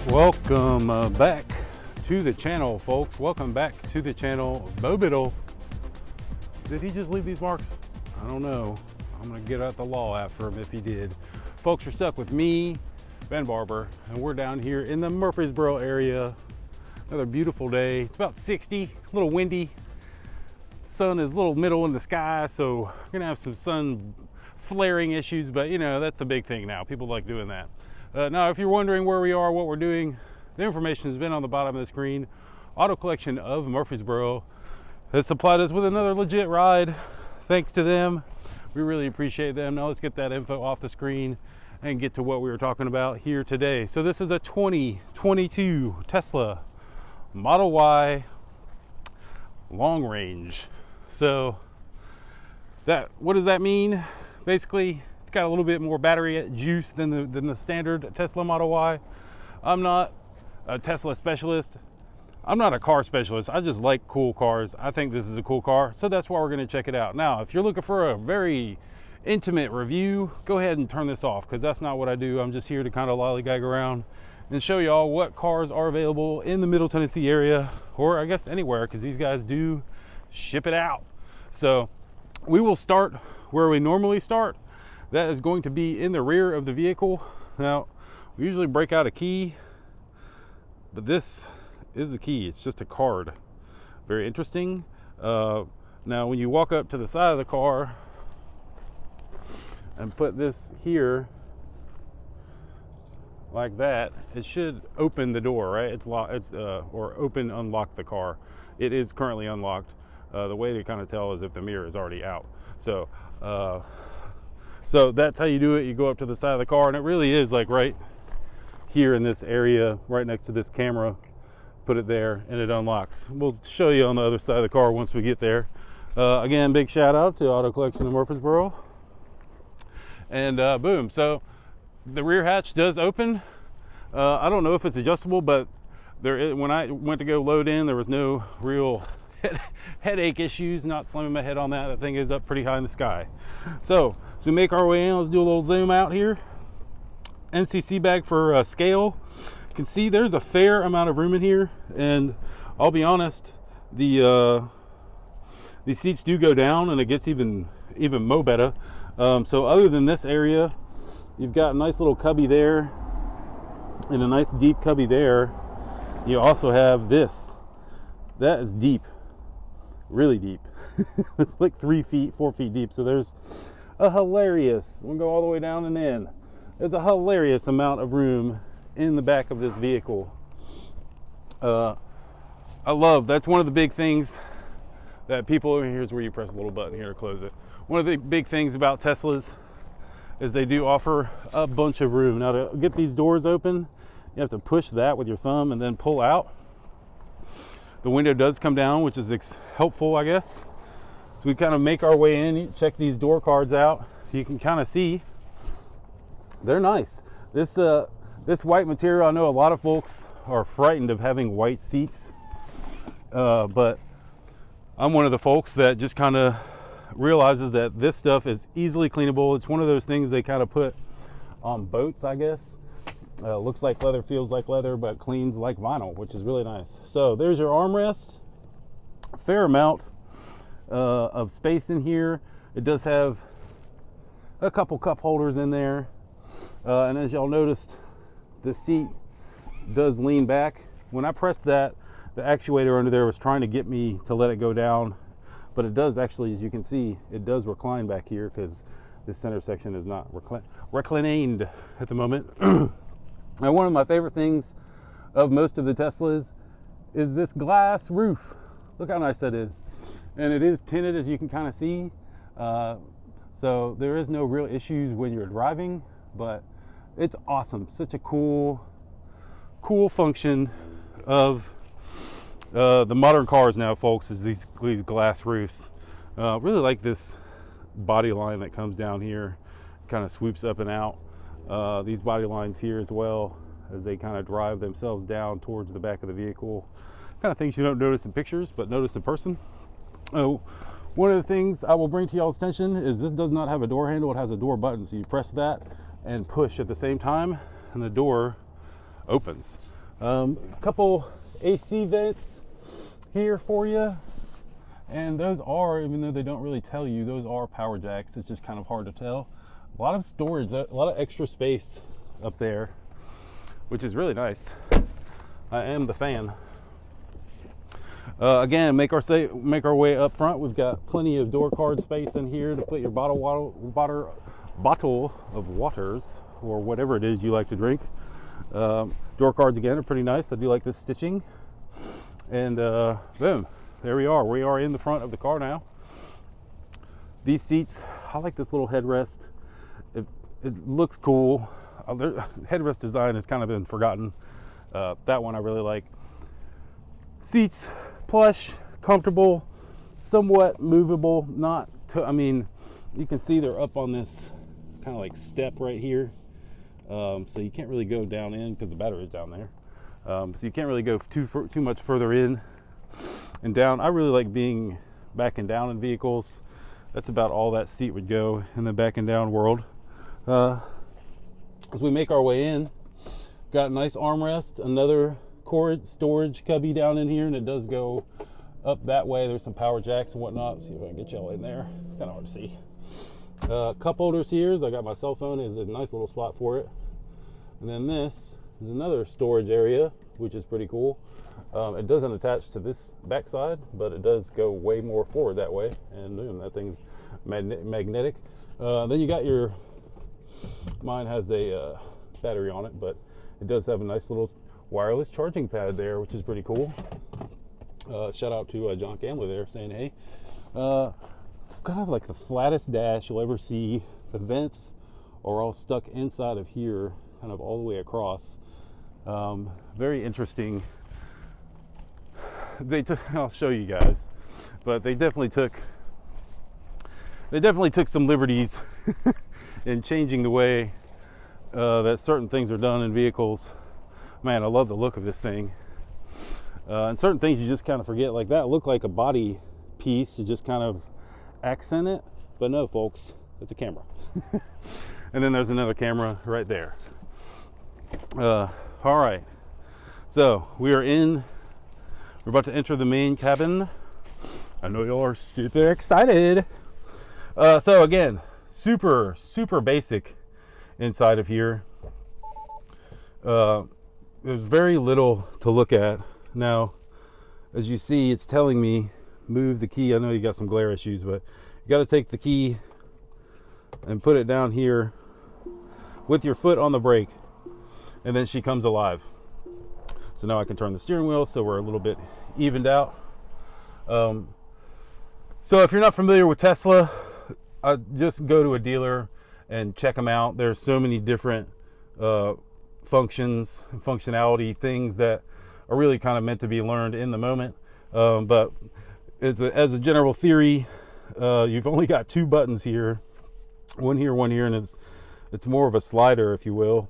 Welcome back to the channel, folks. Welcome back to the channel. Bobiddle. Did he just leave these marks? I don't know. I'm gonna get out the law after him if he did. Folks, are stuck with me, Ben Barber, and we're down here in the Murfreesboro area. Another beautiful day. It's about 60, a little windy. Sun is a little middle in the sky, so we're gonna have some sun flaring issues, but you know, that's the big thing now. People like doing that. Now, if you're wondering where we are, what we're doing, the information has been on the bottom of the screen. Auto Collection of Murfreesboro has supplied us with another legit ride. Thanks to them. We really appreciate them. Now let's get that info off the screen and get to what we were talking about here today. So this is a 2022 Tesla Model Y long range. So what does that mean? Basically, it's got a little bit more battery juice than the standard Tesla Model Y. I'm not a Tesla specialist. I'm not a car specialist. I just like cool cars. I think this is a cool car, so that's why we're going to check it out. Now, if you're looking for a very intimate review, go ahead and turn this off, because that's not what I do. I'm just here to kind of lollygag around and show y'all what cars are available in the Middle Tennessee area, or I guess anywhere, because these guys do ship it out. So we will start where we normally start. That is going to be in the rear of the vehicle. Now, we usually break out a key, but this is the key. It's just a card. Very interesting. Now, when you walk up to the side of the car and put this here like that, it should open the door, right? It's locked. Or unlock the car. It is currently unlocked. The way to kind of tell is if the mirror is already out. So that's how you do it. You go up to the side of the car, and it really is like right here in this area, right next to this camera. Put it there, and it unlocks. We'll show you on the other side of the car once we get there. Again, big shout out to Auto Collection of Murfreesboro. And boom. So the rear hatch does open. I don't know if it's adjustable, but when I went to go load in, there was no real headache issues. Not slamming my head on that. That thing is up pretty high in the sky. So as we make our way in, let's do a little zoom out here. NCC bag for scale. You can see there's a fair amount of room in here, and I'll be honest, these seats do go down, and it gets even mo better. So other than this area, you've got a nice little cubby there and a nice deep cubby there. You also have this. That is deep, really deep. It's like 3 feet, 4 feet deep. So there's a hilarious, we'll go all the way down and in. There's a hilarious amount of room in the back of this vehicle. That's one of the big things that people, here's where you press a little button here to close it. One of the big things about Teslas is they do offer a bunch of room. Now, to get these doors open, you have to push that with your thumb and then pull out. The window does come down, which is helpful, I guess. So we kind of make our way in, check these door cards out. You can kind of see they're nice. This white material, I know a lot of folks are frightened of having white seats, but I'm one of the folks that just kind of realizes that this stuff is easily cleanable. It's one of those things they kind of put on boats, I guess. Looks like leather, feels like leather, but cleans like vinyl, which is really nice. So there's your armrest. A fair amount of space in here. It does have a couple cup holders in there. And as y'all noticed, the seat does lean back. When I pressed that, the actuator under there was trying to get me to let it go down, but it does actually, as you can see, it does recline back here because this center section is not reclined at the moment. Now, one of my favorite things of most of the Teslas is this glass roof. Look how nice that is. And it is tinted, as you can kind of see. So there is no real issues when you're driving, but it's awesome. Such a cool function of the modern cars now, folks, is these glass roofs. Really like this body line that comes down here, kind of swoops up and out. These body lines here as well, as they kind of drive themselves down towards the back of the vehicle. Kind of things you don't notice in pictures, but notice in person. Oh, one of the things I will bring to y'all's attention is this does not have a door handle. It has a door button, so you press that and push at the same time, and the door opens. A couple AC vents here for you, and those are, even though they don't really tell you, those are power jacks. It's just kind of hard to tell. A lot of storage, a lot of extra space up there, which is really nice. I am the fan. Again, make our way up front. We've got plenty of door card space in here to put your bottle of waters or whatever it is you like to drink. Door cards again are pretty nice. I do like this stitching. And boom, there we are. We are in the front of the car now. These seats, I like this little headrest. It looks cool. Headrest design has kind of been forgotten. That one I really like. Seats, plush, comfortable, somewhat movable. I mean, you can see they're up on this kind of like step right here. So you can't really go down in because the battery's down there. So you can't really go too much further in and down. I really like being back and down in vehicles. That's about all that seat would go in the back and down world. As we make our way in, got a nice armrest, another cord storage cubby down in here, and it does go up that way. There's some power jacks and whatnot. Let's see if I can get y'all in there. It's kind of hard to see. Cup holders here. I got my cell phone. Is a nice little spot for it. And then this is another storage area, which is pretty cool. It doesn't attach to this backside, but it does go way more forward that way. And boom, that thing's magnetic. Then you got mine has a battery on it, but it does have a nice little wireless charging pad there, which is pretty cool. Shout out to John Gambler there saying, hey. It's kind of like the flattest dash you'll ever see. The vents are all stuck inside of here, kind of all the way across. Very interesting. I'll show you guys, but they definitely took some liberties in changing the way that certain things are done in vehicles. Man, I love the look of this thing. And certain things you just kind of forget, like that looked like a body piece. You just kind of accent it, but no, folks, it's a camera. And then there's another camera right there. All right, so we're about to enter the main cabin. I know y'all are super excited. So again, super basic inside of here. There's very little to look at. Now, as you see, it's telling me move the key. I know you got some glare issues, but you got to take the key and put it down here with your foot on the brake, and then she comes alive. So now I can turn the steering wheel, so we're a little bit evened out. So if you're not familiar with Tesla, just go to a dealer and check them out. There's so many different functions and functionality things that are really kind of meant to be learned in the moment. But as a general theory, you've only got two buttons here, one here, and it's more of a slider, if you will.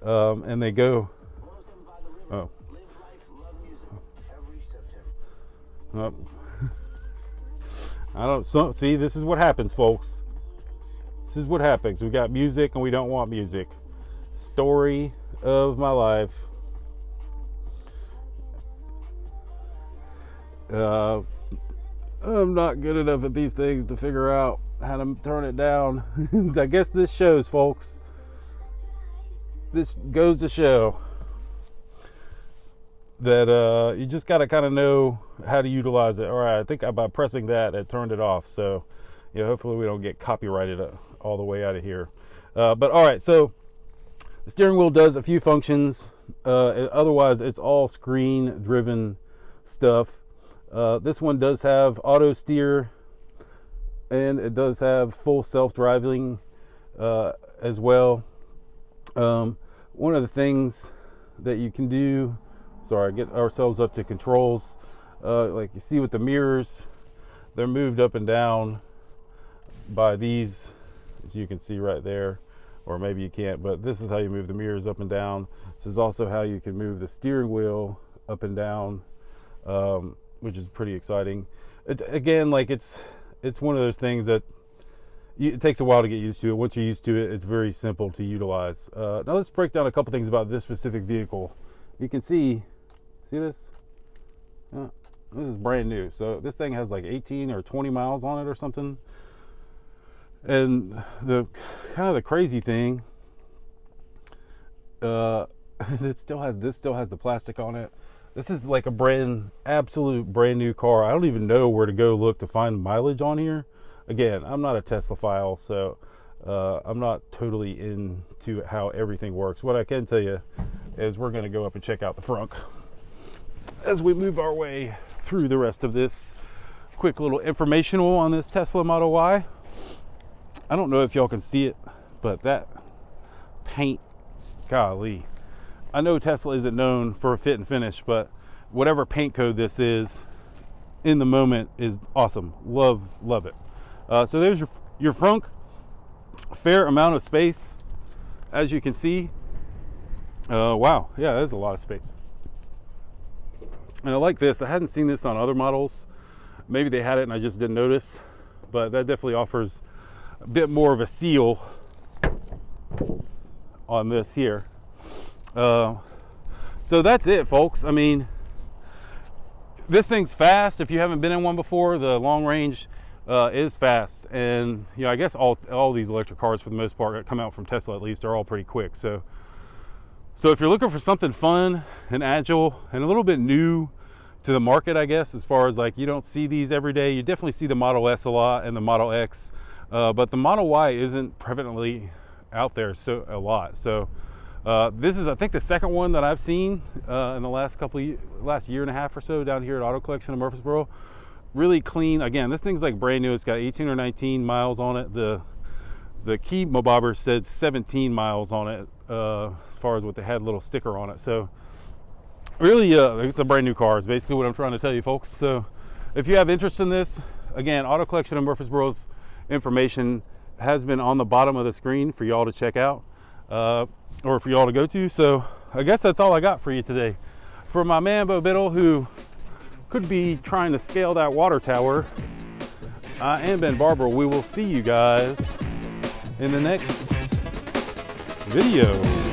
And they go. Oh. See, this is what happens, folks. This is what happens. We got music and we don't want music. Story of my life. I'm not good enough at these things to figure out how to turn it down. I guess this shows, folks. This goes to show that you just got to kind of know how to utilize it. All right, I think by pressing that, it turned it off. So, hopefully we don't get copyrighted all the way out of here. But all right, so the steering wheel does a few functions. Otherwise, it's all screen-driven stuff. This one does have auto steer, and it does have full self-driving as well. One of the things that you can do, get ourselves up to controls, like you see with the mirrors, they're moved up and down by these, as you can see right there, or maybe you can't, but this is how you move the mirrors up and down. This is also how you can move the steering wheel up and down, which is pretty exciting. Again, like it's one of those things that it takes a while to get used to it. Once you're used to it, it's very simple to utilize. Now let's break down a couple things about this specific vehicle. you can see this? This is brand new. So this thing has like 18 or 20 miles on it or something. And the kind of the crazy thing, this still has the plastic on it. This is like a absolute brand new car. I don't even know where to go look to find mileage on here. Again, I'm not a Tesla-phile, so I'm not totally into how everything works. What I can tell you is we're going to go up and check out the front as we move our way through the rest of this quick little informational on this Tesla Model Y. I don't know if y'all can see it, but that paint, golly. I know Tesla isn't known for a fit and finish, but whatever paint code this is in the moment is awesome. Love it. So there's your front. Fair amount of space, as you can see. Wow, yeah, there's a lot of space. And I like this. I hadn't seen this on other models. Maybe they had it and I just didn't notice, but that definitely offers a bit more of a seal on this here. So that's it, folks. I mean, this thing's fast. If you haven't been in one before, the long range is fast. And you know, I guess all these electric cars, for the most part, that come out from Tesla at least, are all pretty quick. So if you're looking for something fun and agile and a little bit new to the market, I guess, as far as like you don't see these every day, you definitely see the Model S a lot and the Model X, but the Model Y isn't prevalently out there a lot. So this is, I think, the second one that I've seen in the last year and a half or so down here at Auto Collection in Murfreesboro. Really clean. Again, this thing's like brand new. It's got 18 or 19 miles on it. The key bobber said 17 miles on it, as far as what they had, little sticker on it. So really, it's a brand new car is basically what I'm trying to tell you, folks. So if you have interest in this, again, Auto Collection of Murfreesboro's information has been on the bottom of the screen for y'all to check out, or for y'all to go to. So I guess that's all I got for you today. For my man Bo Biddle, who could be trying to scale that water tower, I am Ben Barber. We will see you guys in the next video.